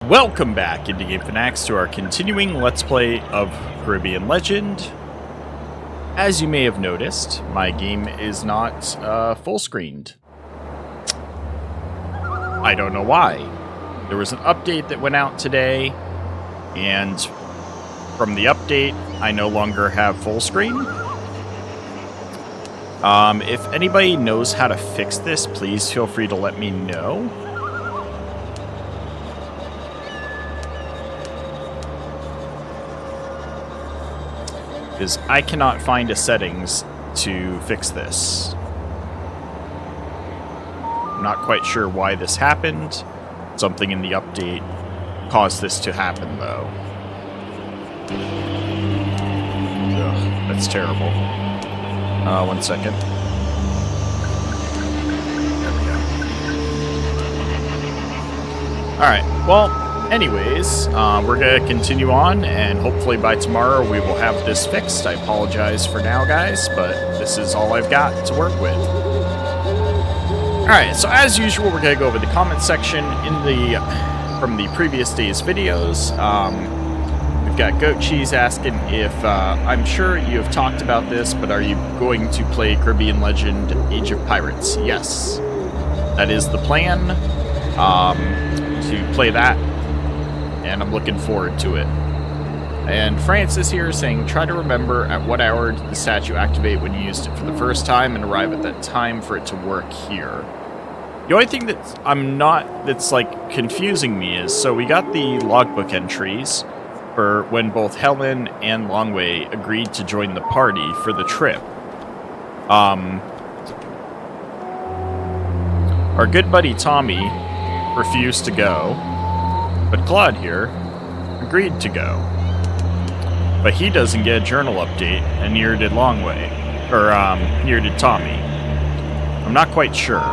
Welcome back into Game Fanatics to our continuing Let's Play of Caribbean Legend. As you may have noticed, my game is not full screened. I don't know why. There was an update that went out today, and from the update, I no longer have full screen. If anybody knows how to fix this, please feel free to let me know. Because I cannot find a settings to fix this. I'm not quite sure why this happened. Something in the update caused this to happen, though. Ugh, that's terrible. One second. There we go. Alright, well, anyways, we're going to continue on, and hopefully by tomorrow we will have this fixed. I apologize for now, guys, but this is all I've got to work with. Alright, so as usual, we're going to go over the comment section from the previous day's videos. We've got Goat Cheese asking if, I'm sure you have talked about this, but are you going to play Caribbean Legend Age of Pirates? Yes. That is the plan, to play that, and I'm looking forward to it. And Francis here is saying, try to remember at what hour did the statue activate when you used it for the first time and arrive at that time for it to work here. The only thing that's like confusing me is, so we got the logbook entries for when both Helen and Longway agreed to join the party for the trip. Our good buddy Tommy refused to go, but Claude here agreed to go. But he doesn't get a journal update, and neither did Longway, or neither did Tommy. I'm not quite sure.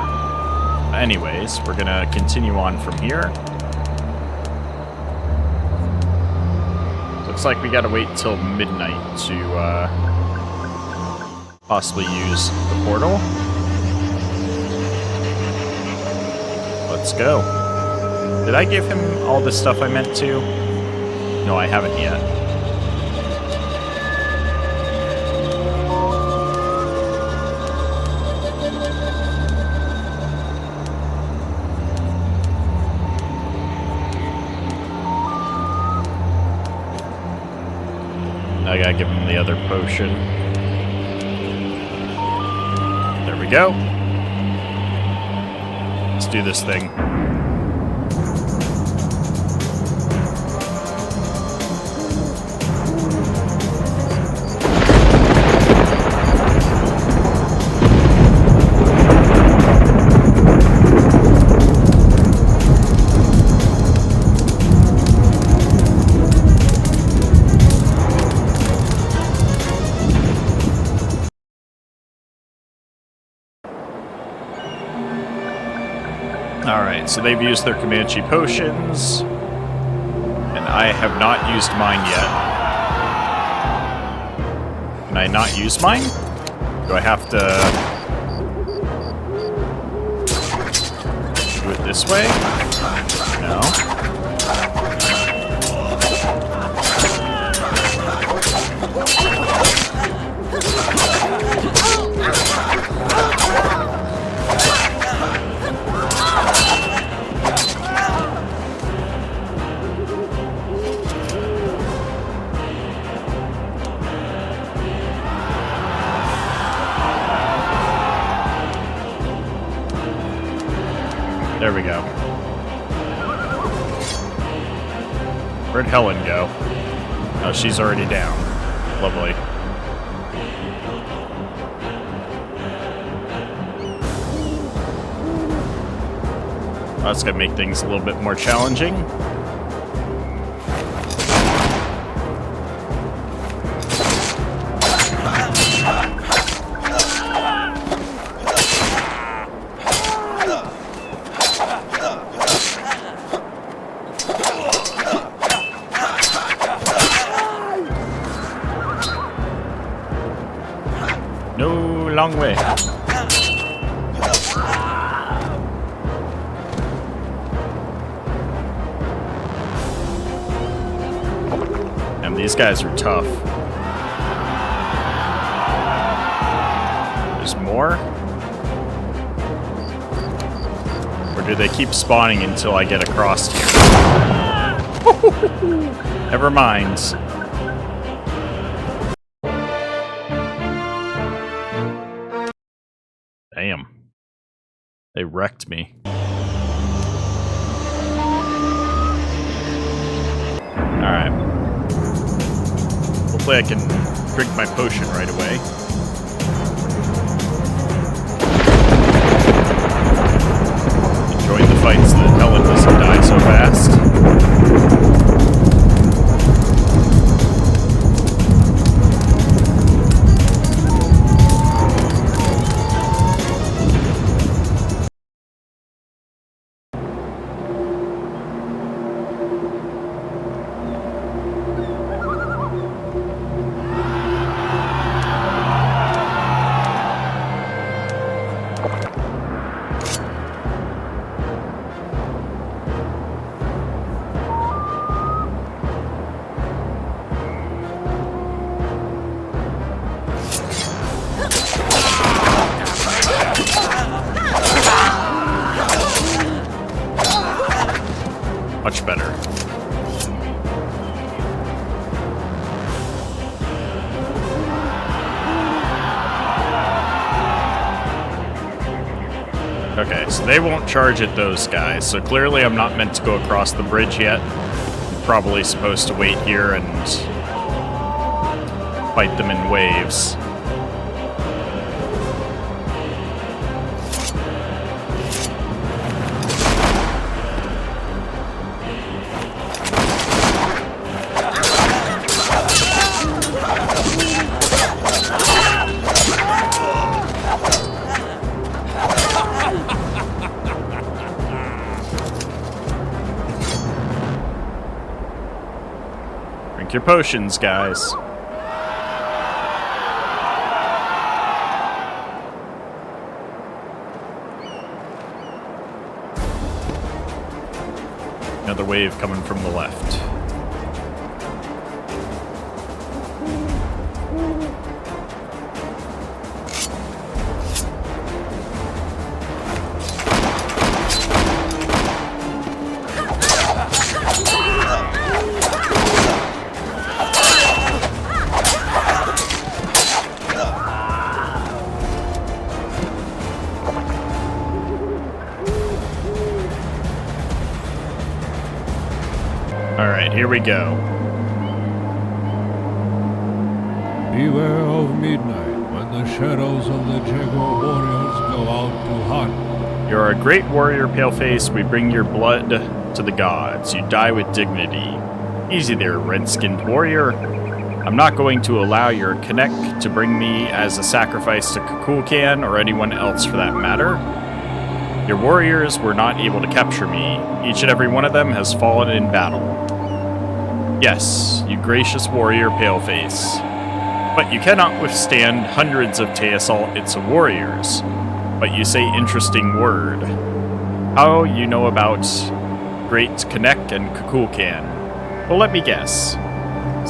Anyways, we're gonna continue on from here. Looks like we gotta wait till midnight to possibly use the portal. Let's go. Did I give him all the stuff I meant to? No, I haven't yet. I gotta give him the other potion. There we go. Let's do this thing. Alright, so they've used their Comanche potions, and I have not used mine yet. Can I not use mine? Do I have to do it this way? No. There we go. Where'd Helen go? Oh, she's already down. Lovely. Well, that's gonna make things a little bit more challenging. No long way. these guys are tough. There's more? Or do they keep spawning until I get across here? Never mind. Damn. They wrecked me. Alright. Hopefully I can drink my potion right away. Enjoying the fight so that Helen doesn't die so fast. Much better. Okay, so they won't charge at those guys, so clearly I'm not meant to go across the bridge yet. I'm probably supposed to wait here and fight them in waves. Drink your potions, guys. Another wave coming from the left. Alright, here we go. Beware of midnight, when the shadows of the Jaguar warriors go out to hunt. You're a great warrior, Paleface. We bring your blood to the gods. You die with dignity. Easy there, red-skinned warrior. I'm not going to allow your connect to bring me as a sacrifice to Kukulkan or anyone else for that matter. Your warriors were not able to capture me. Each and every one of them has fallen in battle. Yes, you gracious warrior Paleface. But you cannot withstand hundreds of Teosalt's warriors. But you say interesting word. How you know about Great Kanek and Kukulkan? Well, let me guess.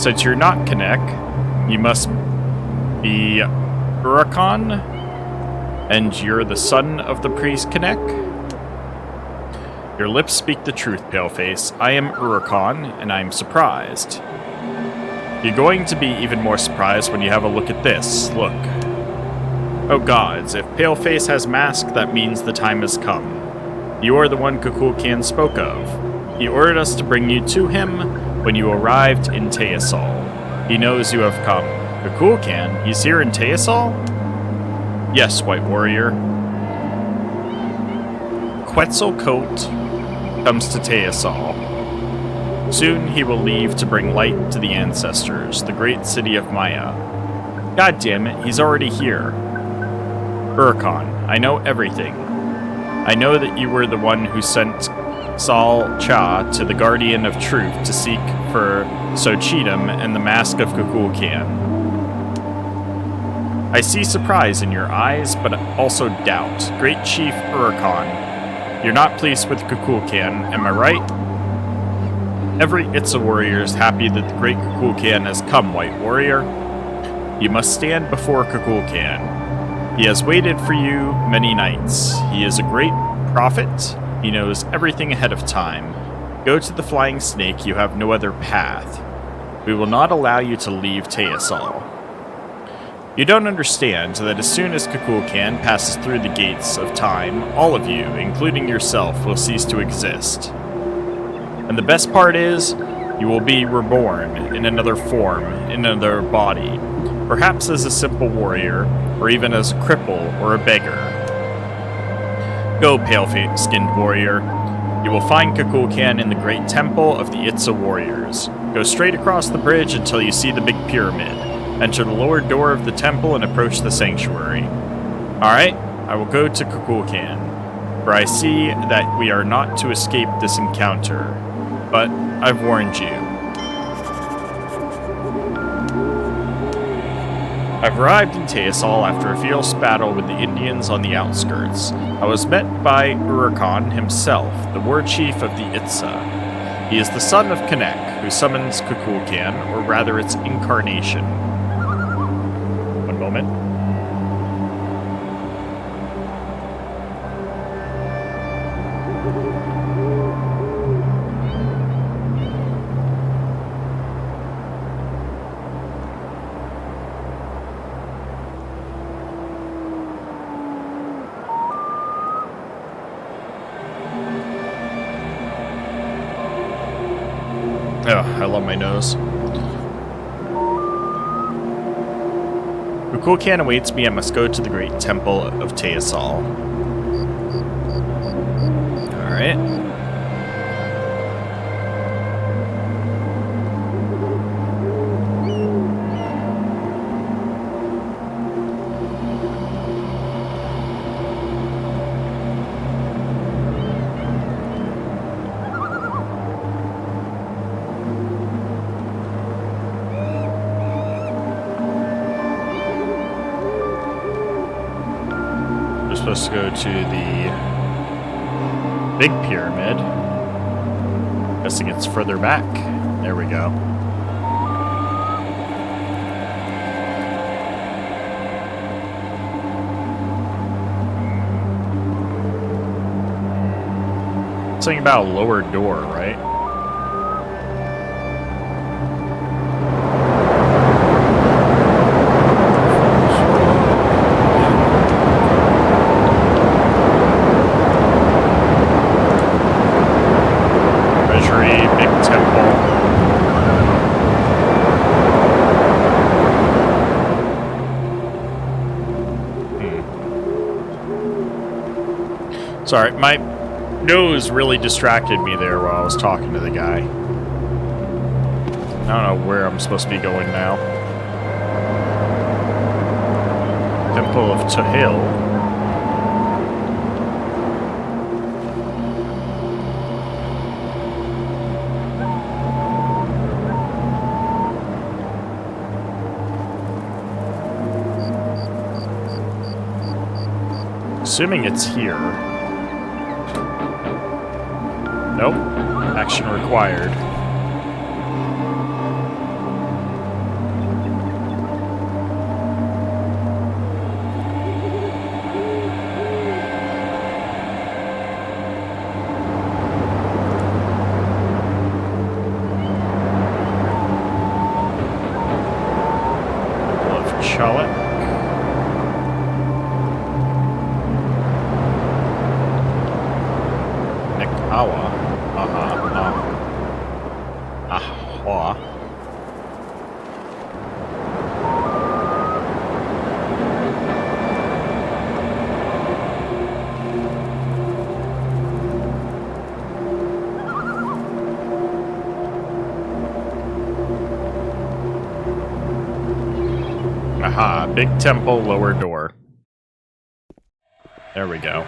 Since you're not Kanek, you must be Urakon, and you're the son of the priest Kanek? Your lips speak the truth, Paleface. I am Urakon, and I'm surprised. You're going to be even more surprised when you have a look at this. Look. Oh gods, if Paleface has mask, that means the time has come. You are the one Kukulkan spoke of. He ordered us to bring you to him when you arrived in Teosal. He knows you have come. Kukulkan? He's here in Teosal? Yes, White Warrior. Quetzalcoatl comes to Teosal. Soon he will leave to bring light to the ancestors, the great city of Maya. God damn it, he's already here. Urkon, I know everything. I know that you were the one who sent Sal Cha to the Guardian of Truth to seek for Xochitl and the Mask of Kukulkan. I see surprise in your eyes, but also doubt. Great Chief Urkon, you're not pleased with Kukulkan, am I right? Every Itza warrior is happy that the great Kukulkan has come, White Warrior. You must stand before Kukulkan. He has waited for you many nights. He is a great prophet. He knows everything ahead of time. Go to the Flying Snake. You have no other path. We will not allow you to leave Teasal. You don't understand that as soon as Kukulkan passes through the gates of time, all of you, including yourself, will cease to exist. And the best part is, you will be reborn in another form, in another body, perhaps as a simple warrior, or even as a cripple or a beggar. Go, pale-skinned warrior. You will find Kukulkan in the great temple of the Itza warriors. Go straight across the bridge until you see the big pyramid. Enter the lower door of the temple and approach the sanctuary. Alright, I will go to Kukulkan, for I see that we are not to escape this encounter. But I've warned you. I've arrived in Teasal after a fierce battle with the Indians on the outskirts. I was met by Urukon himself, the war chief of the Itza. He is the son of Kanek, who summons Kukulkan, or rather its incarnation. One moment. Oh, I love my nose. Kukulkan awaits me. I must go to the great temple of Teasal. Alright. Supposed to go to the big pyramid. Guessing it's further back. There we go. Something about a lower door, right? Sorry, my nose really distracted me there while I was talking to the guy. I don't know where I'm supposed to be going now. Temple of Tahil. Assuming it's here. Nope. Action required. Love Charlotte. Nekawa. Aha, big temple, lower door. There we go.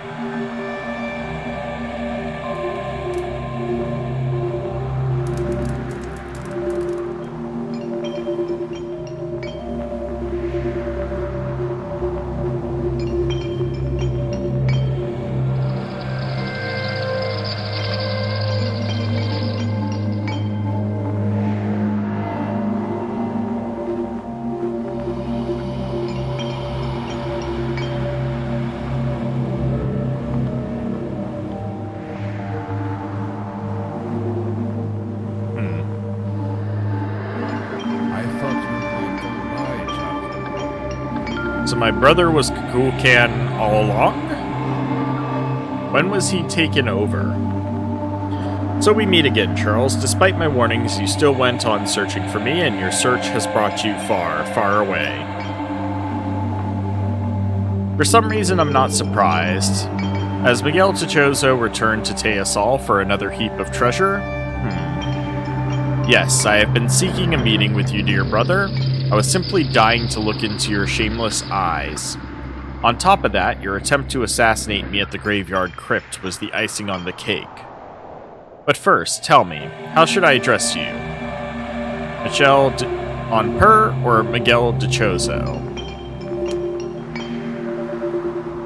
So my brother was Capt'n all along? When was he taken over? So we meet again, Charles. Despite my warnings, you still went on searching for me, and your search has brought you far, far away. For some reason, I'm not surprised. Has Miguel Dichoso returned to Teosol for another heap of treasure? Yes, I have been seeking a meeting with you, dear brother. I was simply dying to look into your shameless eyes. On top of that, your attempt to assassinate me at the graveyard crypt was the icing on the cake. But first, tell me, how should I address you? Michel Onper or Miguel Dichoso?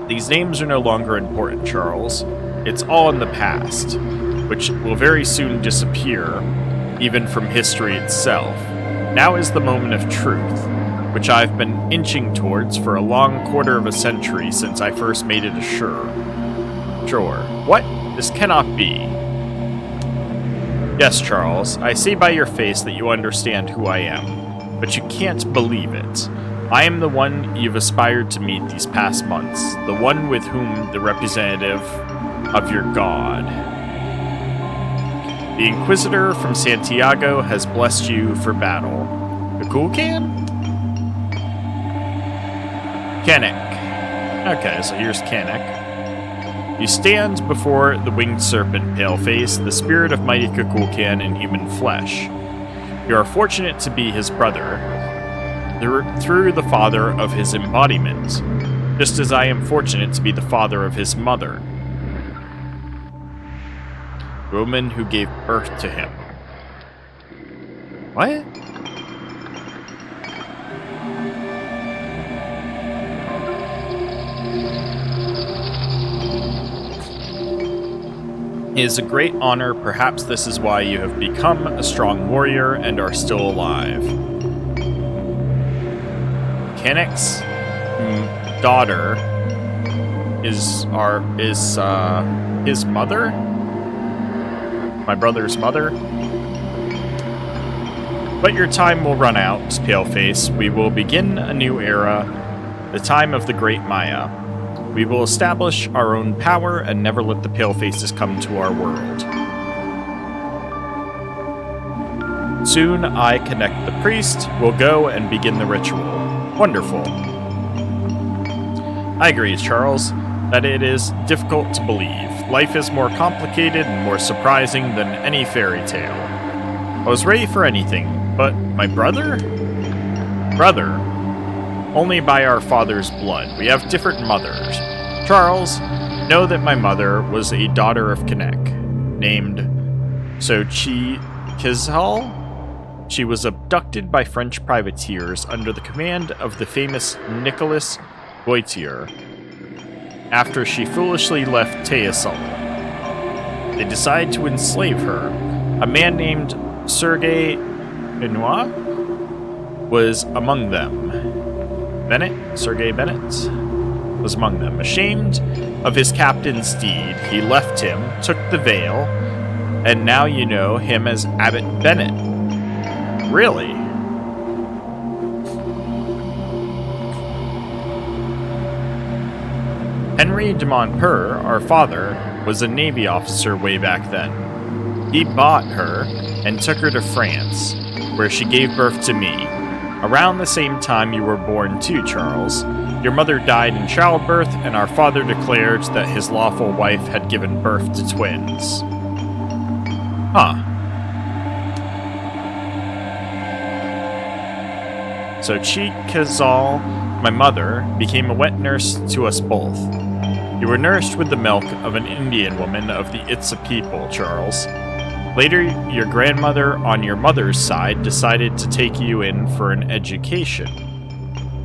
These names are no longer important, Charles. It's all in the past, which will very soon disappear, even from history itself. Now is the moment of truth, which I've been inching towards for a long quarter of a century since I first made it sure. What? This cannot be. Yes, Charles, I see by your face that you understand who I am, but you can't believe it. I am the one you've aspired to meet these past months, the one with whom the representative of your god. The Inquisitor from Santiago has blessed you for battle. The Capt'n? Canik. Okay, so here's Canik. You stand before the winged serpent, Paleface, the spirit of mighty Capt'n in human flesh. You are fortunate to be his brother, through the father of his embodiment, just as I am fortunate to be the father of his mother, the woman who gave birth to him. What? It is a great honor. Perhaps this is why you have become a strong warrior and are still alive. Canik's daughter is his mother? My brother's mother? But your time will run out, Paleface. We will begin a new era, the time of the Great Maya. We will establish our own power and never let the Palefaces come to our world. Soon, I connect the priest, will go and begin the ritual. Wonderful. I agree, Charles, that it is difficult to believe. Life is more complicated and more surprising than any fairy tale. I was ready for anything, but my brother? Brother? Only by our father's blood. We have different mothers. Charles, know that my mother was a daughter of Canek, named Sochi Kizhal. She was abducted by French privateers under the command of the famous Nicolas Goitier after she foolishly left Teosol. They decided to enslave her. A man named Sergei Benoit was among them. Sergei Bennett was among them. Ashamed of his captain's deed, he left him, took the veil, and now you know him as Abbot Bennett. Really? Henry de Montper, our father, was a navy officer way back then. He bought her and took her to France, where she gave birth to me. Around the same time you were born too, Charles. Your mother died in childbirth, and our father declared that his lawful wife had given birth to twins. Huh. So Kazal, my mother, became a wet nurse to us both. You were nourished with the milk of an Indian woman of the Itza people, Charles. Later, your grandmother on your mother's side decided to take you in for an education,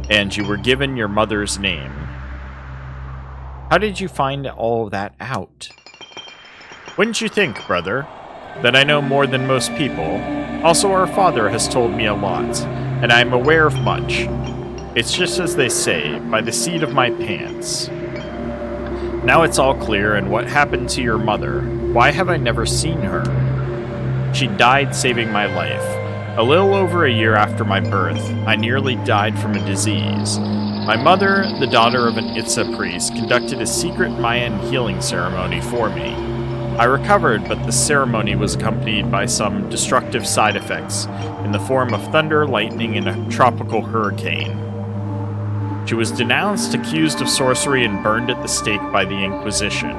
and you were given your mother's name. How did you find all of that out? Wouldn't you think, brother, that I know more than most people? Also, our father has told me a lot, and I am aware of much. It's just as they say, by the seat of my pants. Now it's all clear, and what happened to your mother? Why have I never seen her? She died saving my life. A little over a year after my birth, I nearly died from a disease. My mother, the daughter of an Itza priest, conducted a secret Mayan healing ceremony for me. I recovered, but the ceremony was accompanied by some destructive side effects in the form of thunder, lightning, and a tropical hurricane. She was denounced, accused of sorcery, and burned at the stake by the Inquisition.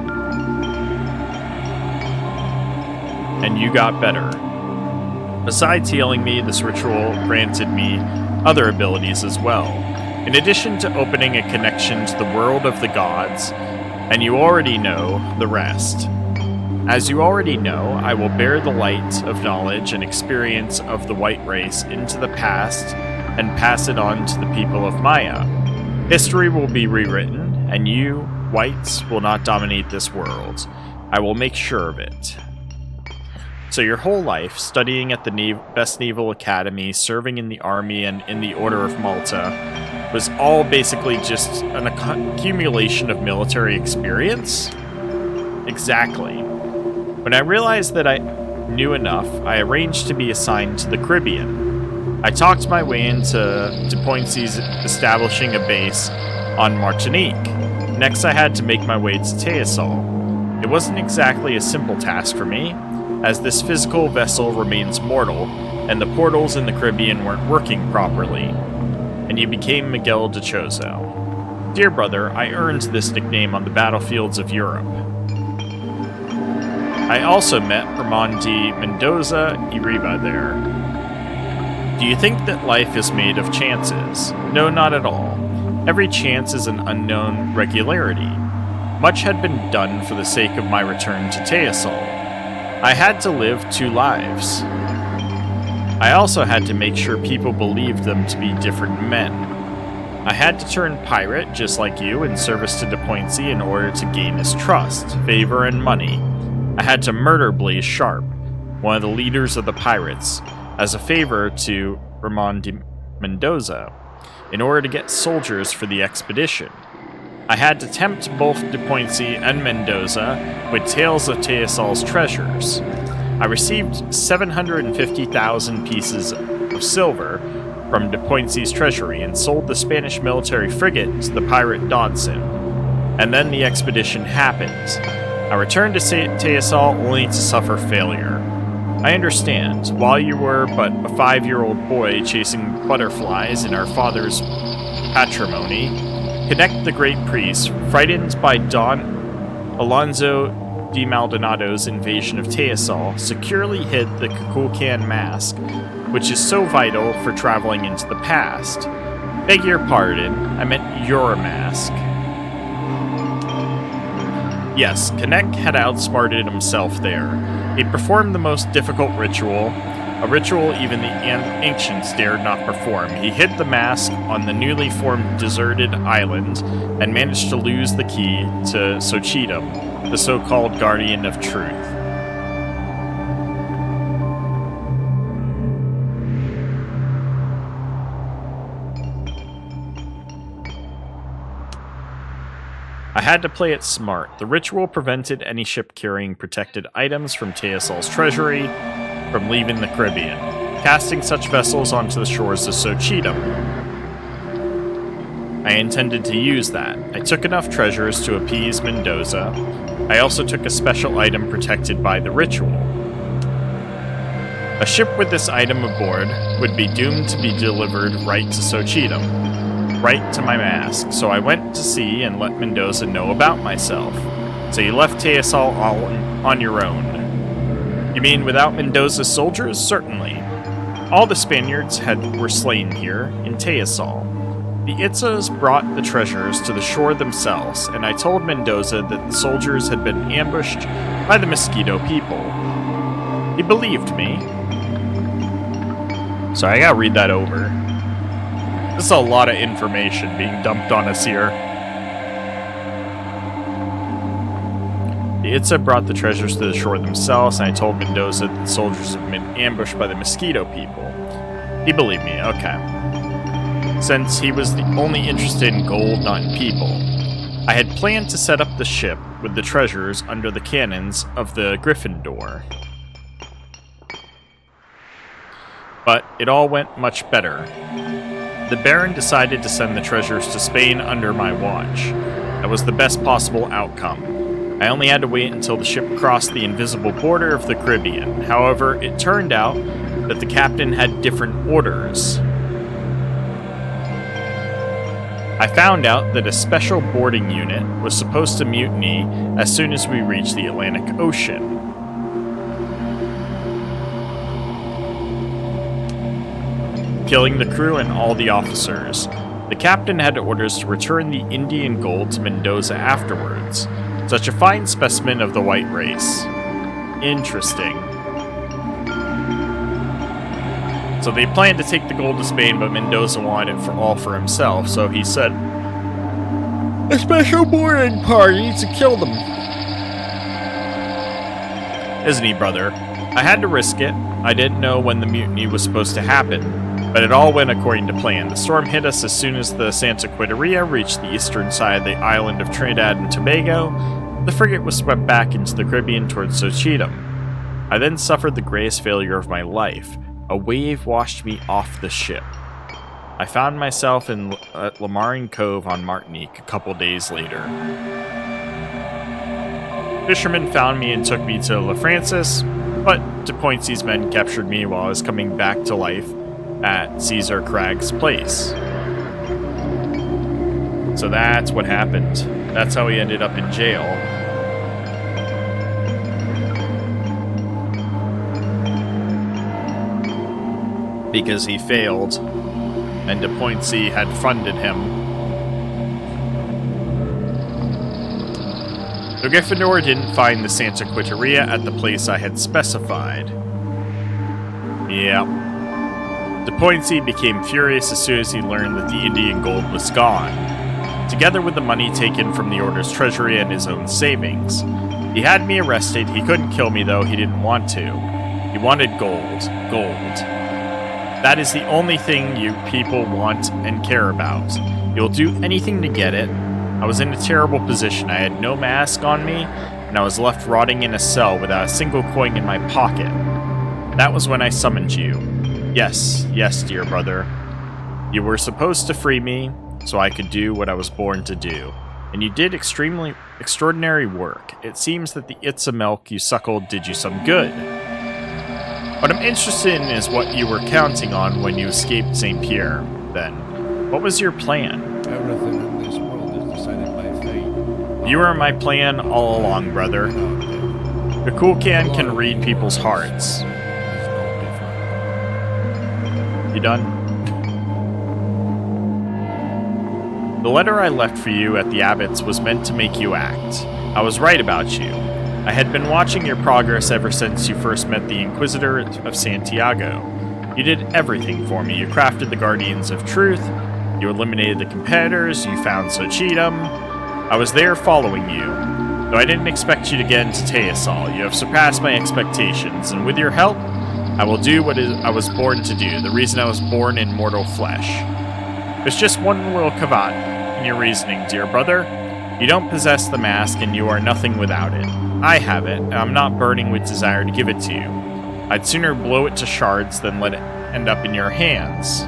And you got better. Besides healing me, this ritual granted me other abilities as well, in addition to opening a connection to the world of the gods, and you already know the rest. As you already know, I will bear the light of knowledge and experience of the white race into the past and pass it on to the people of Maya. History will be rewritten, and you, whites, will not dominate this world. I will make sure of it. So your whole life, studying at the best naval academy, serving in the army and in the Order of Malta, was all basically just an accumulation of military experience? Exactly. When I realized that I knew enough, I arranged to be assigned to the Caribbean. I talked my way into Poincy's establishing a base on Martinique. Next, I had to make my way to Teasol. It wasn't exactly a simple task for me, as this physical vessel remains mortal, and the portals in the Caribbean weren't working properly. And you became Miguel de Chozo. Dear brother, I earned this nickname on the battlefields of Europe. I also met Ramon de Mendoza y Riva there. Do you think that life is made of chances? No, not at all. Every chance is an unknown regularity. Much had been done for the sake of my return to Teasol. I had to live 2 lives. I also had to make sure people believed them to be different men. I had to turn pirate, just like you, in service to De Poincy in order to gain his trust, favor, and money. I had to murder Blaze Sharp, one of the leaders of the pirates, as a favor to Ramon de Mendoza, in order to get soldiers for the expedition. I had to tempt both De Poincy and Mendoza with tales of Teasol's treasures. I received 750,000 pieces of silver from De Poincy's treasury and sold the Spanish military frigate to the pirate Dodson. And then the expedition happened. I returned to Teasol only to suffer failure. I understand, while you were but a 5-year-old boy chasing butterflies in our father's patrimony, Connect the Great Priest, frightened by Don Alonso de Maldonado's invasion of Teasol, securely hid the Kukulkan mask, which is so vital for traveling into the past. Beg your pardon, I meant your mask. Yes, Connect had outsmarted himself there. He performed the most difficult ritual, a ritual even the ancients dared not perform. He hid the mask on the newly formed deserted island and managed to lose the key to Xochitl, the so-called Guardian of Truth. I had to play it smart. The ritual prevented any ship carrying protected items from Teasol's treasury from leaving the Caribbean, casting such vessels onto the shores of Xochitl. I intended to use that. I took enough treasures to appease Mendoza. I also took a special item protected by the ritual. A ship with this item aboard would be doomed to be delivered right to Xochitl. Right to my mask, so I went to sea and let Mendoza know about myself. So you left Teasol all on your own. You mean without Mendoza's soldiers? Certainly. All the Spaniards were slain here, in Teasol. The Itzas brought the treasures to the shore themselves, and I told Mendoza that the soldiers had been ambushed by the Mosquito people. He believed me. Sorry, I gotta read that over. This is a lot of information being dumped on us here. The Itza brought the treasures to the shore themselves, and I told Mendoza that the soldiers had been ambushed by the Mosquito people. He believed me, okay. Since he was only interested in gold, not in people. I had planned to set up the ship with the treasures under the cannons of the Gryffindor. But it all went much better. The Baron decided to send the treasures to Spain under my watch. That was the best possible outcome. I only had to wait until the ship crossed the invisible border of the Caribbean. However, it turned out that the captain had different orders. I found out that a special boarding unit was supposed to mutiny as soon as we reached the Atlantic Ocean. Killing the crew and all the officers. The captain had orders to return the Indian gold to Mendoza afterwards. Such a fine specimen of the white race. Interesting. So they planned to take the gold to Spain, but Mendoza wanted it all for himself, so he said, "A special boarding party to kill them." Isn't he, brother? I had to risk it. I didn't know when the mutiny was supposed to happen. But it all went according to plan. The storm hit us as soon as the Santa Quiteria reached the eastern side of the island of Trinidad and Tobago. The frigate was swept back into the Caribbean towards Sochitam. I then suffered the greatest failure of my life. A wave washed me off the ship. I found myself at Lamarine Cove on Martinique a couple days later. Fishermen found me and took me to La Francis, but De Poincy's men captured me while I was coming back to life at Caesar Craig's place. So that's what happened. That's how he ended up in jail. Because he failed, and De Poincy had funded him. So Gryffindor didn't find the Santa Quiteria at the place I had specified. Yeah. De Poincy became furious as soon as he learned that the Indian gold was gone, together with the money taken from the Order's treasury and his own savings. He had me arrested. He couldn't kill me, though. He didn't want to. He wanted gold. Gold. That is the only thing you people want and care about. You'll do anything to get it. I was in a terrible position. I had no mask on me, and I was left rotting in a cell without a single coin in my pocket. That was when I summoned you. Yes, dear brother. You were supposed to free me, so I could do what I was born to do. And you did extraordinary work. It seems that the Itza milk you suckled did you some good. What I'm interested in is what you were counting on when you escaped St. Pierre, then. What was your plan? Everything in this world is decided by fate. You were my plan all along, brother. The Cool can read people's hearts. You done? The letter I left for you at the Abbott's was meant to make you act. I was right about you. I had been watching your progress ever since you first met the Inquisitor of Santiago. You did everything for me. You crafted the Guardians of Truth, you eliminated the competitors, you found Sochitam. I was there following you, though I didn't expect you to get into Teosol. You have surpassed my expectations, and with your help, I will do what I was born to do, the reason I was born in mortal flesh. There's just one little caveat in your reasoning, dear brother. You don't possess the mask, and you are nothing without it. I have it, and I'm not burning with desire to give it to you. I'd sooner blow it to shards than let it end up in your hands.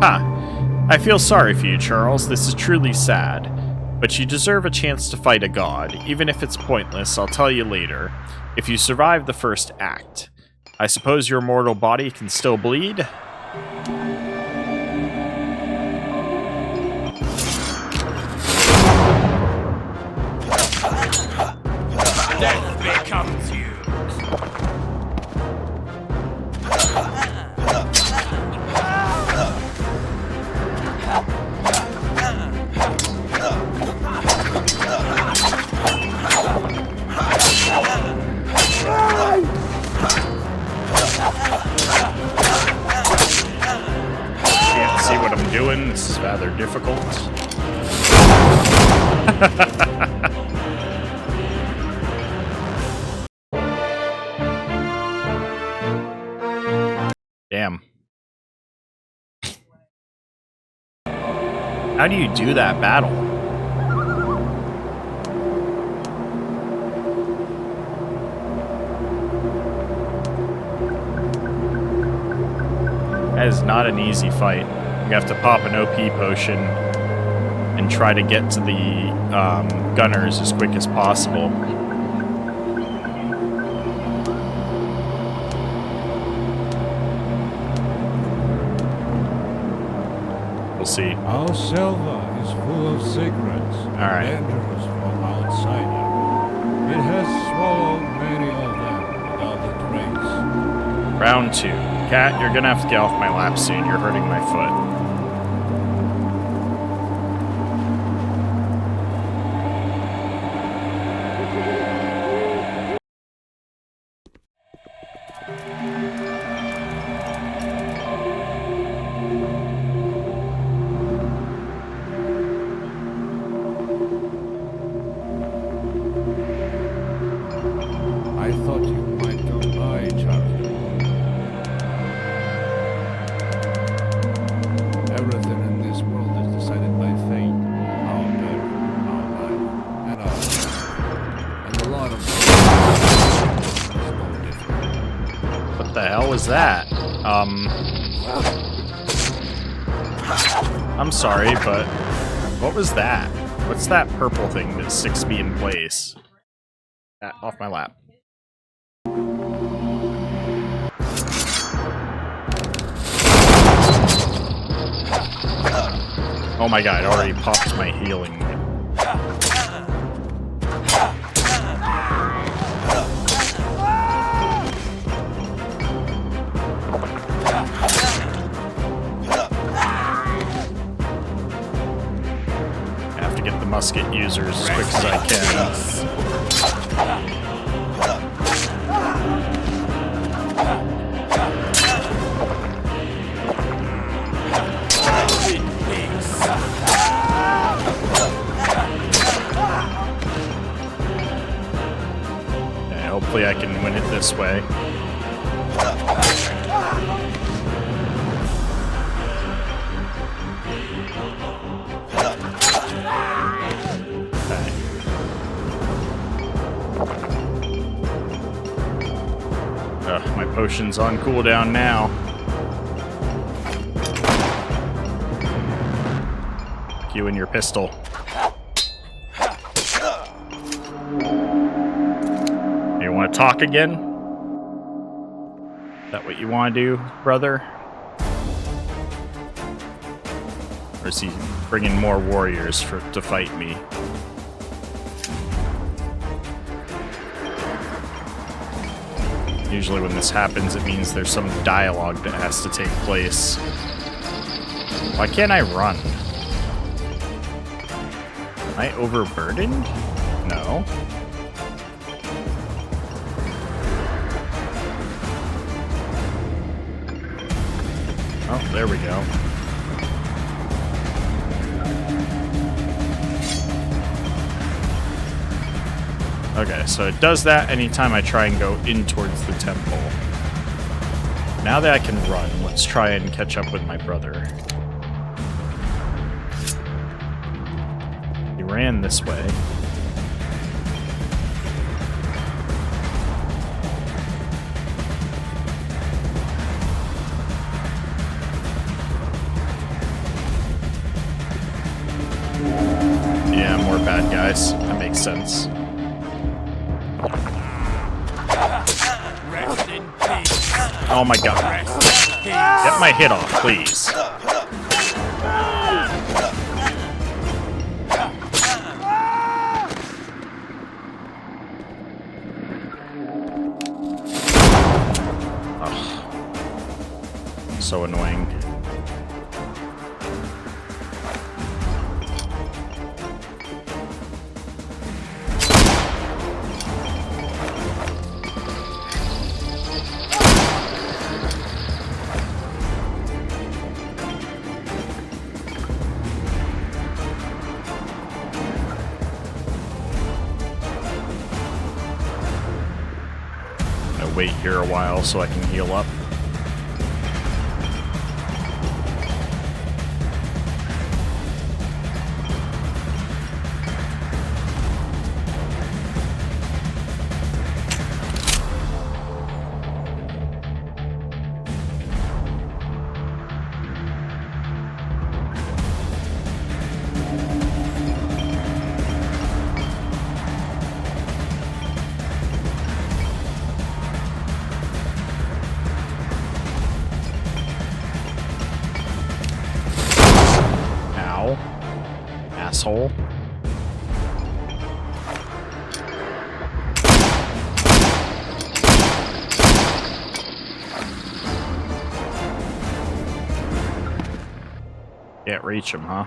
I feel sorry for you, Charles. This is truly sad. But you deserve a chance to fight a god. Even if it's pointless, I'll tell you later. If you survive the first act. I suppose your mortal body can still bleed? Death becomes you. Can't see what I'm doing. This is rather difficult. Damn. How do you do that battle? That is not an easy fight. We have to pop an OP potion and try to get to the gunners as quick as possible. We'll see. Our selva is full of secrets, right. dangerous for outsiders. It has swallowed many of them without a trace. Round 2. Cat, you're gonna have to get off my lap soon. You're hurting my foot. I thought you might come by, Charlie. Everything in this world is decided by fate. Our death, our life, and ours. And a lot of is no different. What the hell was that? I'm sorry, but what was that? What's that purple thing that sticks me in place? Off my lap. Oh my god, it already popped my healing. I have to get the musket users as quick as I can. Hopefully I can win it this way. Okay. My potion's on cooldown now. You and your pistol. Want to talk again? Is that what you want to do, brother? Or is he bringing more warriors to fight me? Usually when this happens, it means there's some dialogue that has to take place. Why can't I run? Am I overburdened? No. Oh, there we go. Okay, so it does that anytime I try and go in towards the temple. Now that I can run, let's try and catch up with my brother. He ran this way. Yeah, more bad guys. That makes sense. Oh my god. Get my hit off, please. Ugh. So annoying. Wait here a while so I can heal up. asshole. Can't reach him, huh?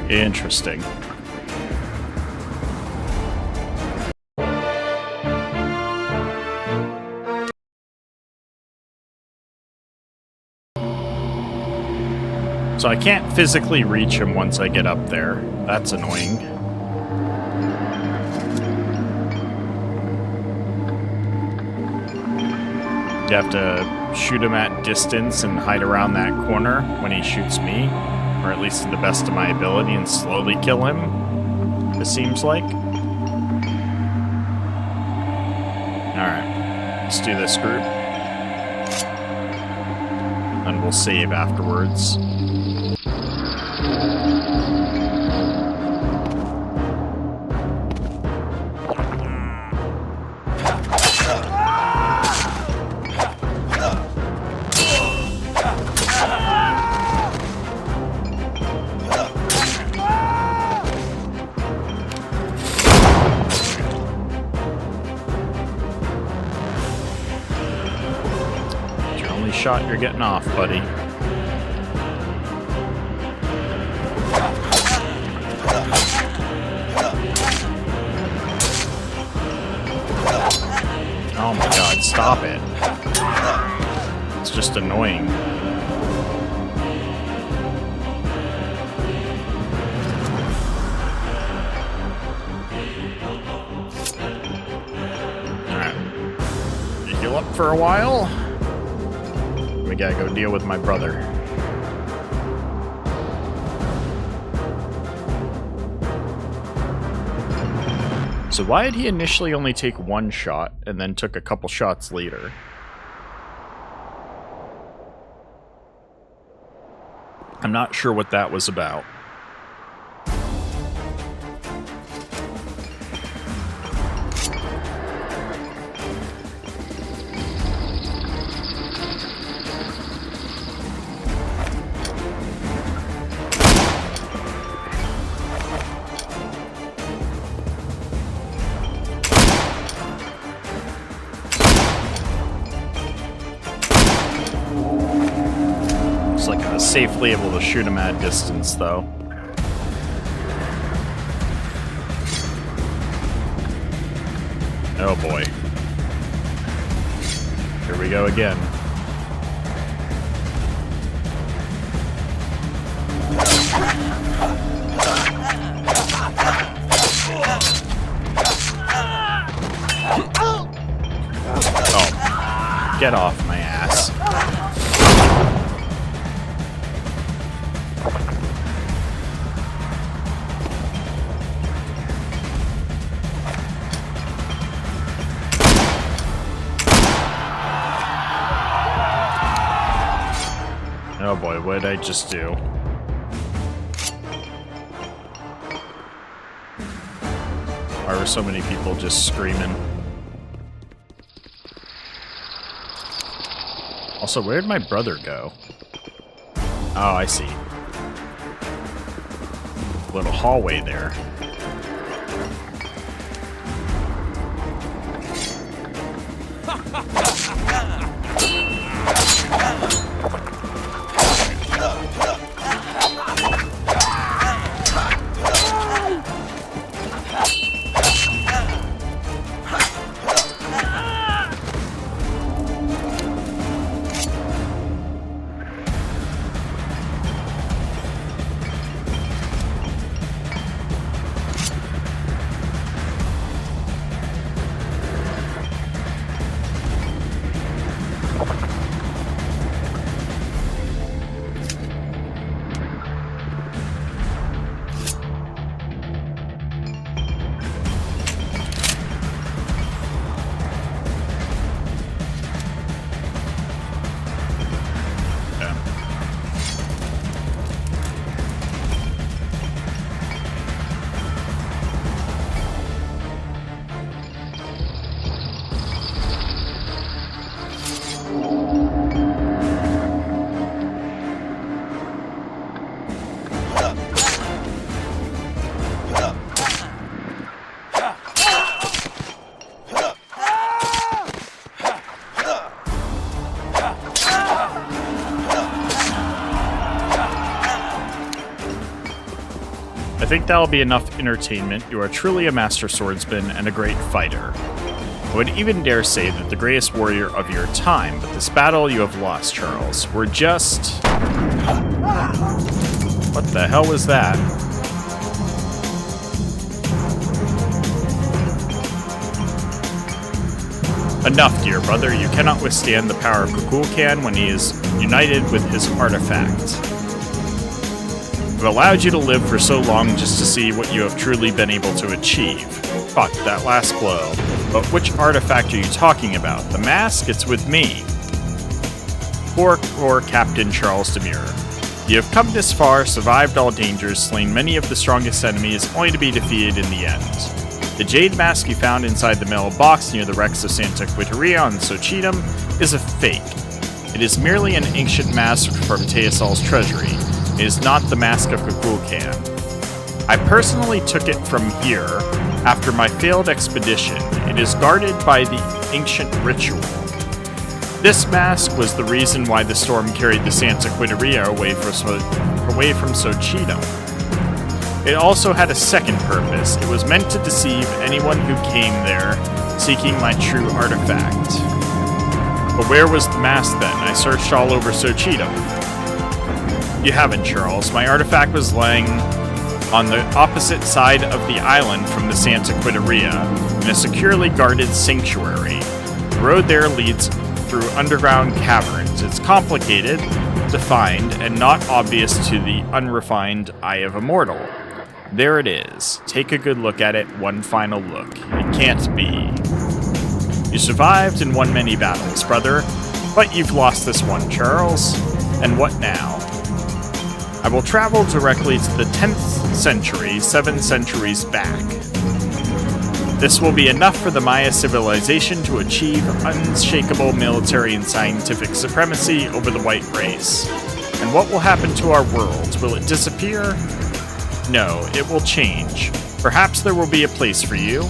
Interesting. So I can't physically reach him once I get up there. That's annoying. You have to shoot him at distance and hide around that corner when he shoots me. Or at least to the best of my ability, and slowly kill him, it seems like. Alright, let's do this group. And we'll save afterwards. Shot you're getting off, buddy. Oh my god, stop it. It's just annoying. Alright. You heal up for a while? We gotta go deal with my brother. So why did he initially only take one shot and then took a couple shots later? I'm not sure what that was about. Safely able to shoot him at distance, though. Oh boy. Here we go again. Oh. Get off my ass. Oh boy, what did I just do? Why were so many people just screaming? Also, where did my brother go? Oh, I see. Little hallway there. I think that'll be enough entertainment. You are truly a master swordsman and a great fighter. I would even dare say that the greatest warrior of your time, but this battle you have lost, Charles. We're just... What the hell was that? Enough, dear brother. You cannot withstand the power of Capt'n when he is united with his artifact. I've allowed you to live for so long just to see what you have truly been able to achieve. Fuck, that last blow. But which artifact are you talking about? The mask? It's with me. Poor Captain Charles Demure. You have come this far, survived all dangers, slain many of the strongest enemies, only to be defeated in the end. The jade mask you found inside the metal box near the wrecks of Santa Quiteria on Xochitl is a fake. It is merely an ancient mask from Teosal's treasury. It is not the mask of Capt'n. I personally took it from here after my failed expedition. It is guarded by the ancient ritual. This mask was the reason why the storm carried the Santa Quiteria away from Xochitl. It also had a second purpose. It was meant to deceive anyone who came there seeking my true artifact. But where was the mask then? I searched all over Xochitl. You haven't, Charles. My artifact was lying on the opposite side of the island from the Santa Quiteria, in a securely guarded sanctuary. The road there leads through underground caverns. It's complicated to find and not obvious to the unrefined eye of a mortal. There it is. Take a good look at it, one final look. It can't be. You survived and won many battles, brother, but you've lost this one, Charles. And what now? I will travel directly to the 10th century, 7 centuries back. This will be enough for the Maya civilization to achieve unshakable military and scientific supremacy over the white race. And what will happen to our world? Will it disappear? No, it will change. Perhaps there will be a place for you,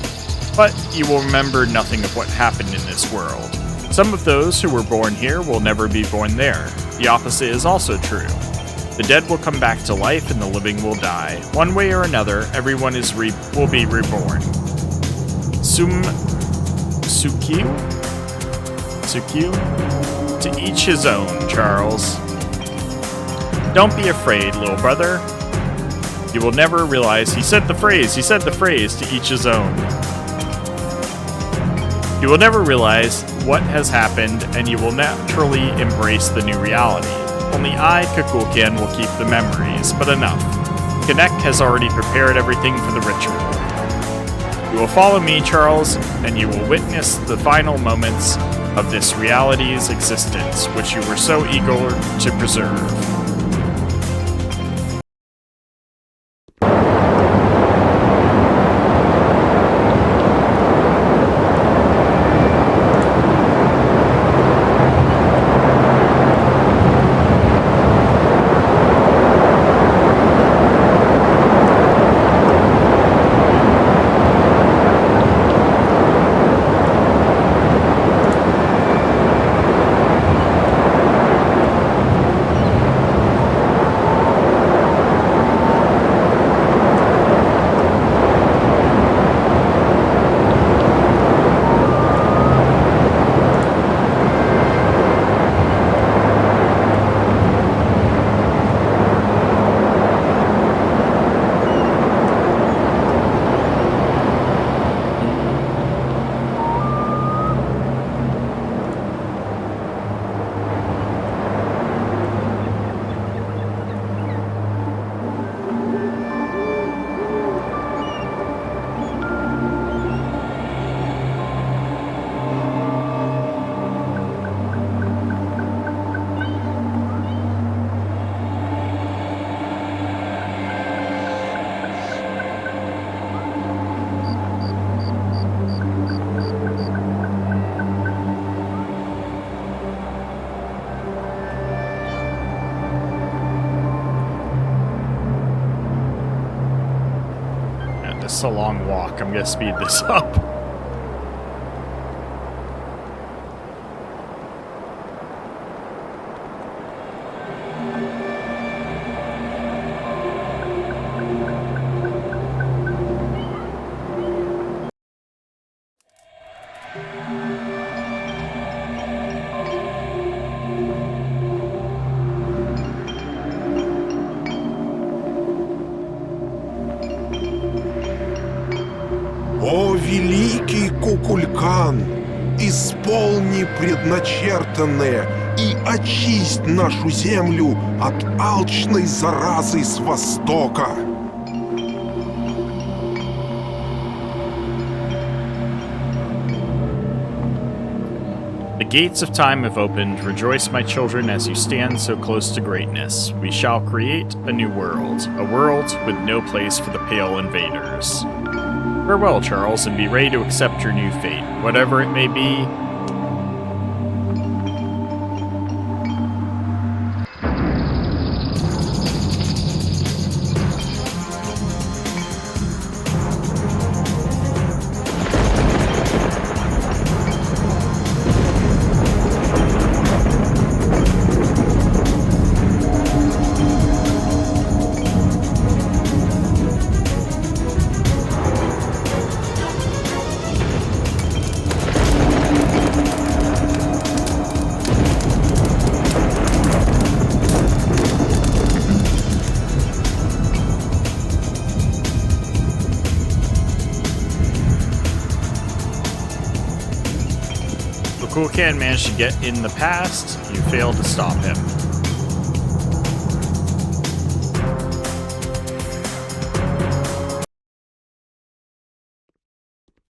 but you will remember nothing of what happened in this world. Some of those who were born here will never be born there. The opposite is also true. The dead will come back to life and the living will die. One way or another, everyone will be reborn. Sukyu? To each his own, Charles. Don't be afraid, little brother. You will never realize he said the phrase, to each his own. You will never realize what has happened, and you will naturally embrace the new reality. Only I, Capt'n, will keep the memories, but enough. Connect has already prepared everything for the ritual. You will follow me, Charles, and you will witness the final moments of this reality's existence, which you were so eager to preserve. This is a long walk. I'm gonna speed this up. О, великий Кукулькан, исполни предначертанное и очисть нашу землю от алчной заразы с востока. The gates of time have opened. Rejoice, my children, as you stand so close to greatness. We shall create a new world, a world with no place for the pale invaders. Farewell, Charles, and be ready to accept your new fate, whatever it may be. Kukulkan managed to get in the past. You failed to stop him.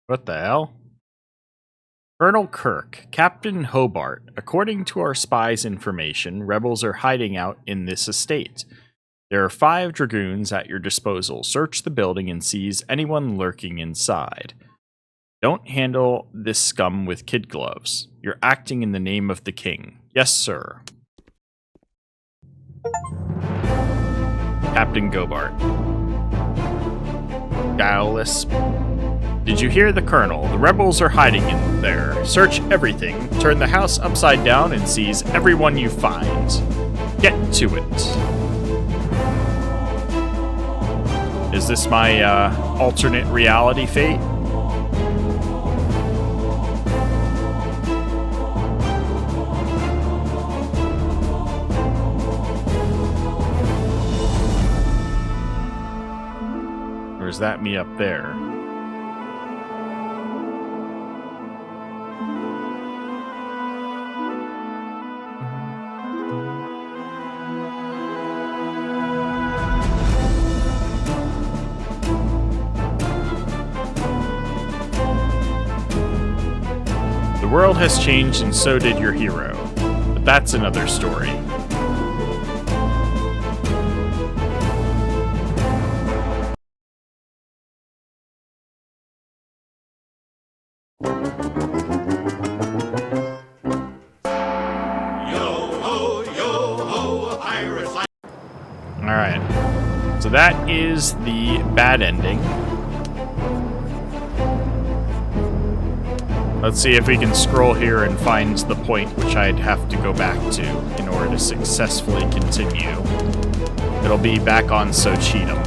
What the hell? Colonel Kirk, Captain Hobart. According to our spies' information, rebels are hiding out in this estate. There are 5 dragoons at your disposal. Search the building and seize anyone lurking inside. Don't handle this scum with kid gloves. You're acting in the name of the king. Yes, sir. Captain Gobart. Guileless. Did you hear the colonel? The rebels are hiding in there. Search everything. Turn the house upside down and seize everyone you find. Get to it. Is this my alternate reality fate? Or is that me up there? The world has changed and so did your hero. But that's another story. Alright, so that is the bad ending. Let's see if we can scroll here and find the point which I'd have to go back to in order to successfully continue. It'll be back on Socheatham.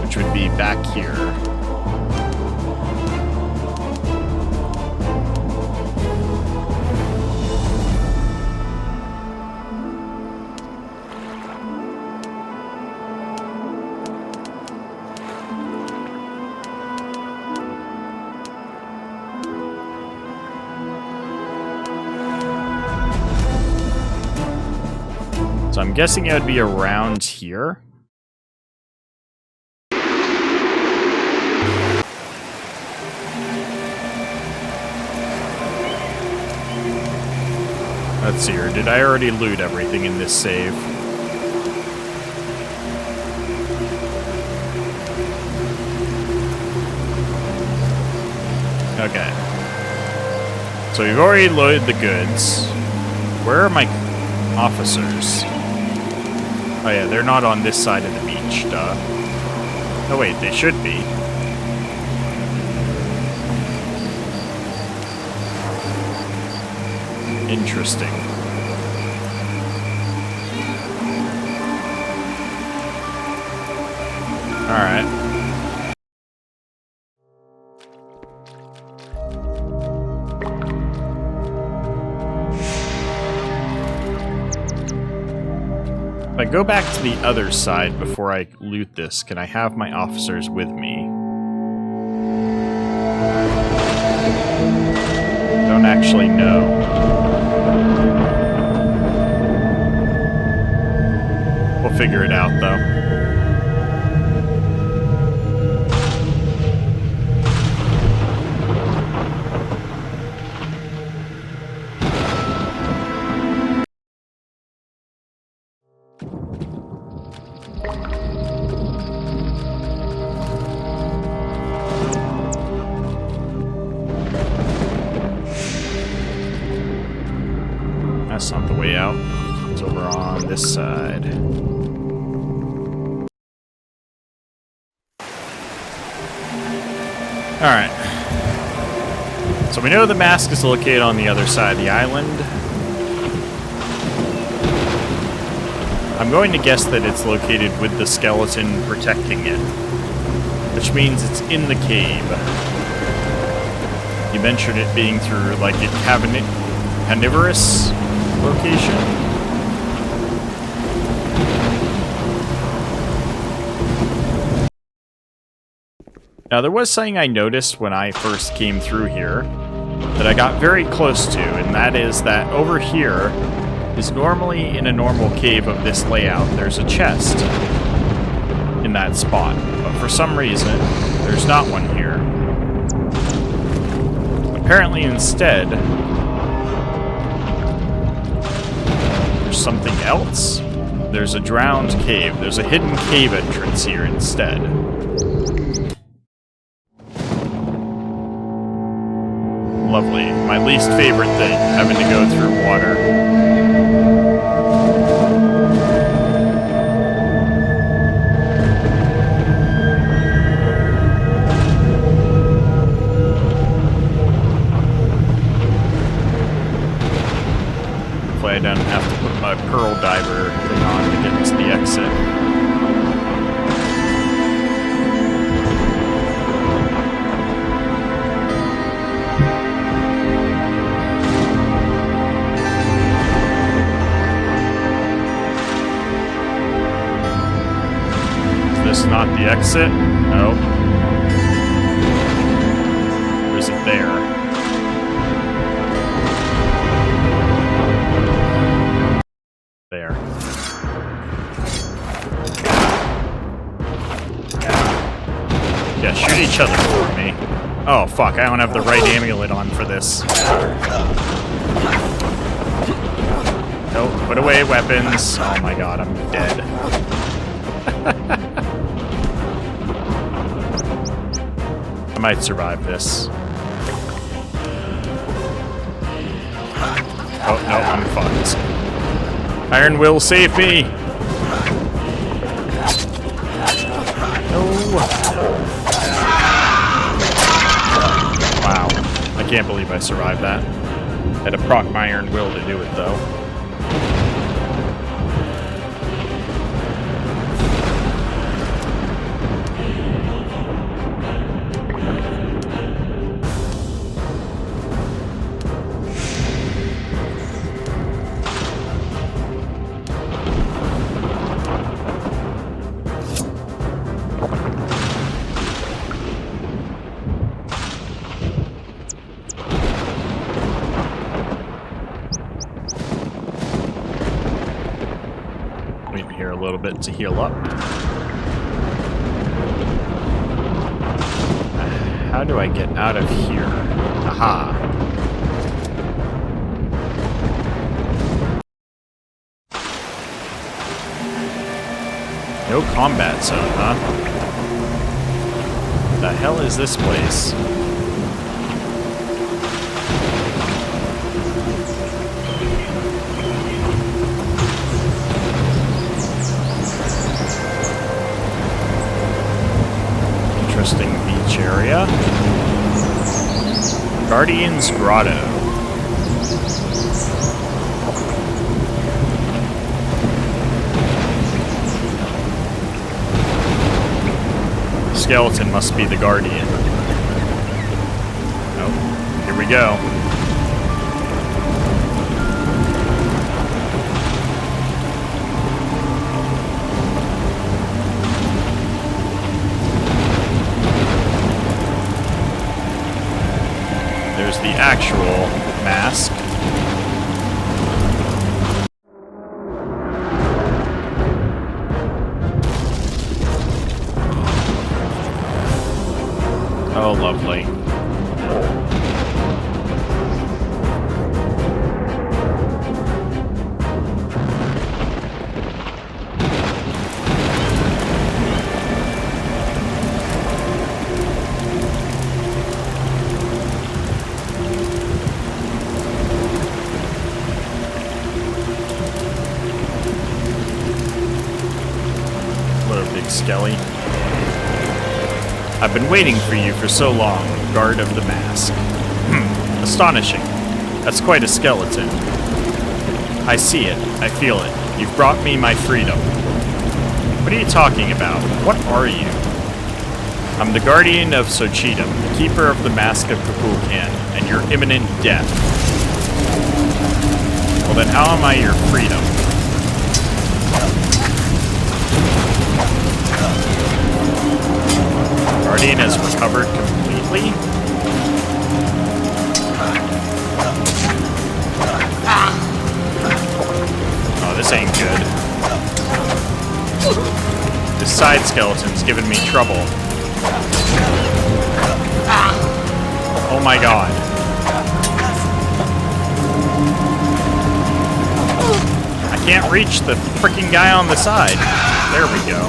Which would be back here. So I'm guessing it would be around here. Let's see here. Did I already loot everything in this save? Okay. So we've already loaded the goods. Where are my officers? Oh yeah, they're not on this side of the beach, duh. Oh wait, they should be. Interesting. Alright. I go back to the other side before I loot this, can I have my officers with me? Don't actually know. We'll figure it out, though. That's not the way out. It's over on this side. Alright. So we know the mask is located on the other side of the island. I'm going to guess that it's located with the skeleton protecting it, which means it's in the cave. You mentioned it being through like a carnivorous location. Now, there was something I noticed when I first came through here that I got very close to, and that is that over here is normally in a normal cave of this layout, there's a chest in that spot. But for some reason, there's not one here. Apparently, instead, there's something else. There's a drowned cave. There's a hidden cave entrance here instead. Lovely. My least favorite thing, having to go through water. Hopefully I don't have to put my pearl diver thing on to get to the exit. Is not the exit? No. Or is it there? There. Yeah, shoot each other for me. Oh, fuck, I don't have the right amulet on for this. Nope, put away weapons. Oh my god, I'm dead. I might survive this. Oh, no, I'm fucked. Iron will save me! No! Wow. I can't believe I survived that. Had to proc my iron will to do it, though. Here a little bit to heal up. How do I get out of here? Aha. No combat zone, huh? The hell is this place? Interesting beach area. Guardian's Grotto. Skeleton must be the Guardian. Oh, here we go. Skelly. I've been waiting for you for so long, guard of the mask. Astonishing. That's quite a skeleton. I see it. I feel it. You've brought me my freedom. What are you talking about? What are you? I'm the guardian of Sochitam, the keeper of the Mask of Kukulkan, and your imminent death. Well then how am I your freedom? Guardian has recovered completely? Oh, this ain't good. This side skeleton's giving me trouble. Oh my god. I can't reach the freaking guy on the side. There we go.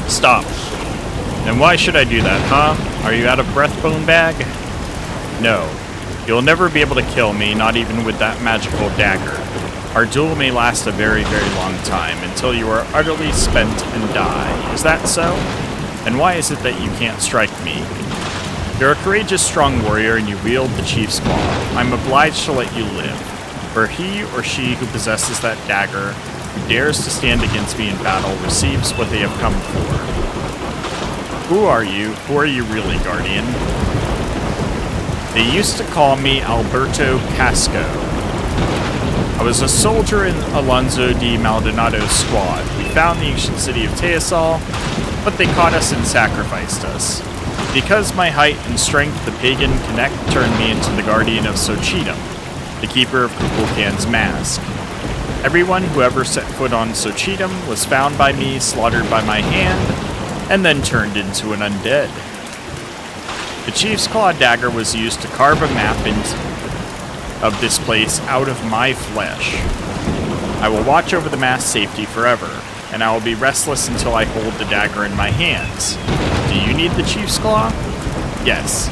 Stop. And why should I do that, huh? Are you out of breath, bone bag? No. You'll never be able to kill me, not even with that magical dagger. Our duel may last a very, very long time, until you are utterly spent and die. Is that so? And why is it that you can't strike me? You're a courageous, strong warrior, and you wield the chief's claw. I'm obliged to let you live. For he or she who possesses that dagger, who dares to stand against me in battle, receives what they have come for. Who are you? Who are you really, Guardian? They used to call me Alberto Casco. I was a soldier in Alonso de Maldonado's squad. We found the ancient city of Teosol, but they caught us and sacrificed us. Because my height and strength, the pagan Connect turned me into the Guardian of Sochitam, the keeper of Kukulkan's mask. Everyone who ever set foot on Sochitam was found by me, slaughtered by my hand, and then turned into an undead. The Chief's Claw dagger was used to carve a map of this place out of my flesh. I will watch over the mask's safety forever, and I will be restless until I hold the dagger in my hands. Do you need the Chief's Claw? Yes.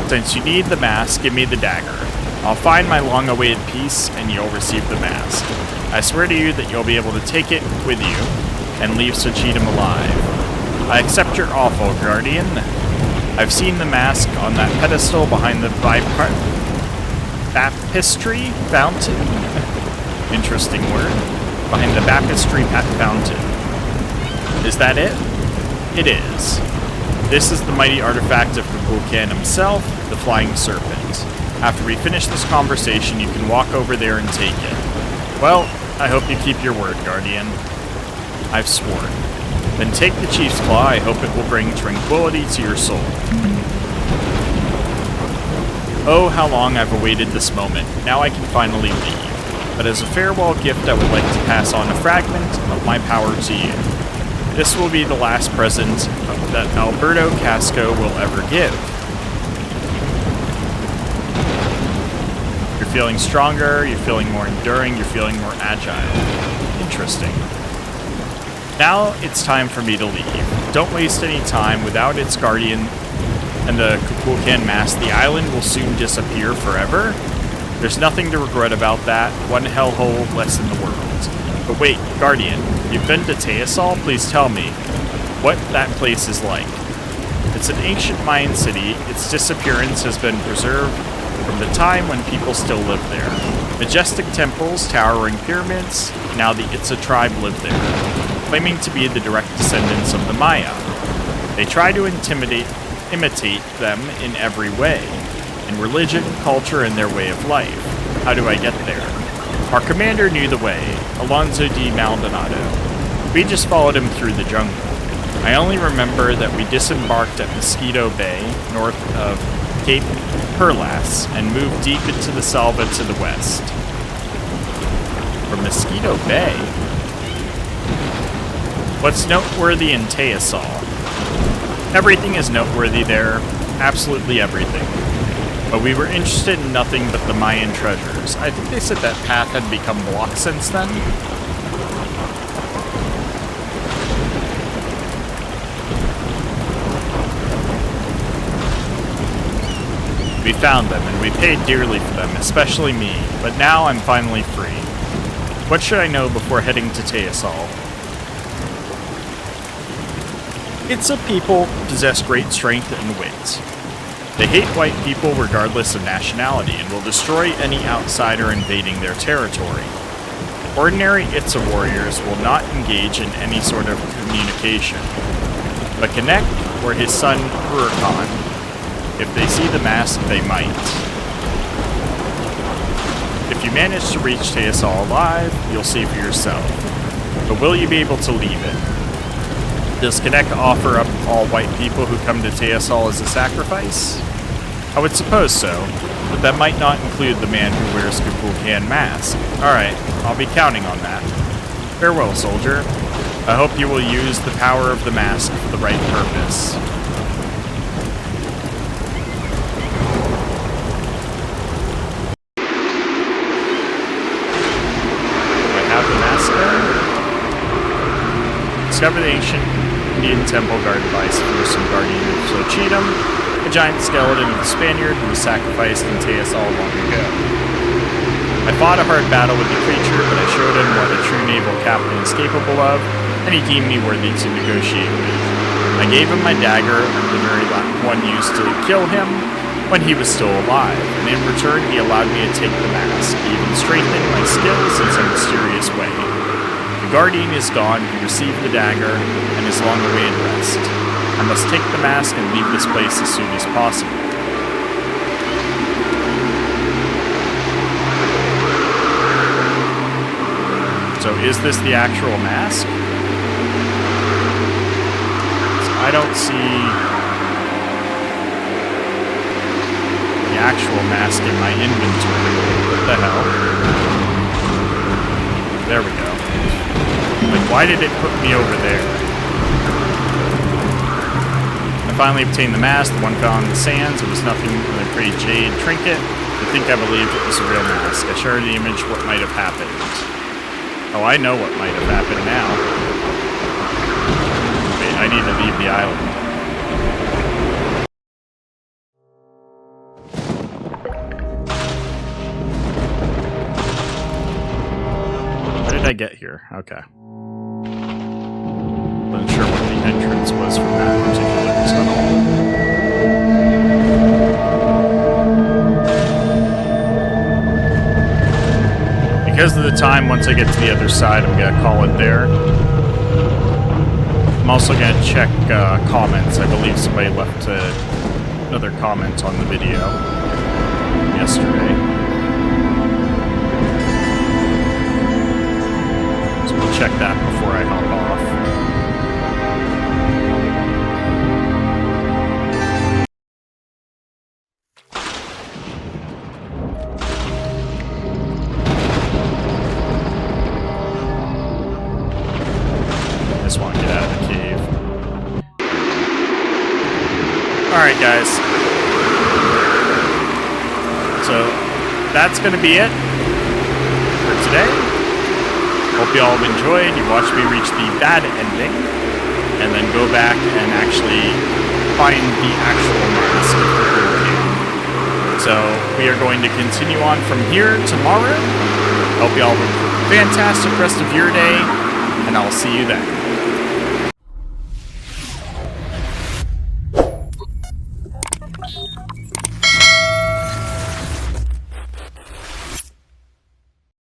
Since you need the mask, give me the dagger. I'll find my long-awaited peace, and you'll receive the mask. I swear to you that you'll be able to take it with you, and leave Sochitam alive. I accept your offer, Guardian. I've seen the mask on that pedestal behind the baptistry fountain. Interesting word. Behind the baptistry fountain. Is that it? It is. This is the mighty artifact of Kukulkan himself, the Flying Serpent. After we finish this conversation, you can walk over there and take it. Well, I hope you keep your word, Guardian. I've sworn. Then take the Chief's Claw. I hope it will bring tranquility to your soul. Oh, how long I've awaited this moment. Now I can finally leave. But as a farewell gift, I would like to pass on a fragment of my power to you. This will be the last present that Alberto Casco will ever give. You're feeling stronger, you're feeling more enduring, you're feeling more agile. Interesting. Now it's time for me to leave. Don't waste any time. Without its guardian and the Kukulkan mask, the island will soon disappear forever. There's nothing to regret about that. One hellhole less in the world. But wait, Guardian, you've been to Teosol? Please tell me what that place is like. It's an ancient Mayan city. Its disappearance has been preserved from the time when people still lived there. Majestic temples, towering pyramids. Now the Itza tribe live there, claiming to be the direct descendants of the Maya. They try to imitate them in every way, in religion, culture, and their way of life. How do I get there? Our commander knew the way, Alonso de Maldonado. We just followed him through the jungle. I only remember that we disembarked at Mosquito Bay, north of Cape Perlas, and moved deep into the Selva to the west. From Mosquito Bay? What's noteworthy in Teosol? Everything is noteworthy there, absolutely everything. But we were interested in nothing but the Mayan treasures. I think they said that path had become blocked since then. We found them, and we paid dearly for them, especially me, but now I'm finally free. What should I know before heading to Teosol? Its people possess great strength and wit. They hate white people regardless of nationality and will destroy any outsider invading their territory. Ordinary Itza warriors will not engage in any sort of communication, but Connect or his son Huracan, if they see the mask, they might. If you manage to reach Teosol alive, you'll see for yourself. But will you be able to leave it? Does Connect offer up all white people who come to Teosol as a sacrifice? I would suppose so, but that might not include the man who wears Kukulkan mask. Alright, I'll be counting on that. Farewell, soldier. I hope you will use the power of the mask for the right purpose. Do I have the mask there? Discover the ancient Indian temple guarded by some guardian of Xochitl, a giant skeleton of the Spaniard who was sacrificed in Teosol long ago. I fought a hard battle with the creature, but I showed him what a true naval captain is capable of, and he deemed me worthy to negotiate with. I gave him my dagger, the very one used to kill him when he was still alive, and in return he allowed me to take the mask, even strengthening my skills in some mysterious way. The guardian is gone, he received the dagger, and is long away in rest. I must take the mask and leave this place as soon as possible. So is this the actual mask? I don't see the actual mask in my inventory. What the hell? There we go. Like, why did it put me over there? I finally obtained the mask, the one found in the sands. It was nothing but a pretty jade trinket. I believed it was a real mask. I shared the image of what might have happened. Oh, I know what might have happened now. Wait, I need to leave the island. How did I get here? Okay. Wasn't sure what the entrance was from that particular tunnel. Because of the time, once I get to the other side, I'm going to call it there. I'm also going to check comments. I believe somebody left another comment on the video yesterday. So we'll check that before I hop off. Alright guys, so that's going to be it for today. Hope you all have enjoyed. You watched me reach the bad ending and then go back and actually find the actual mask of the hurricane. So we are going to continue on from here tomorrow. Hope you all have a fantastic rest of your day, and I'll see you then.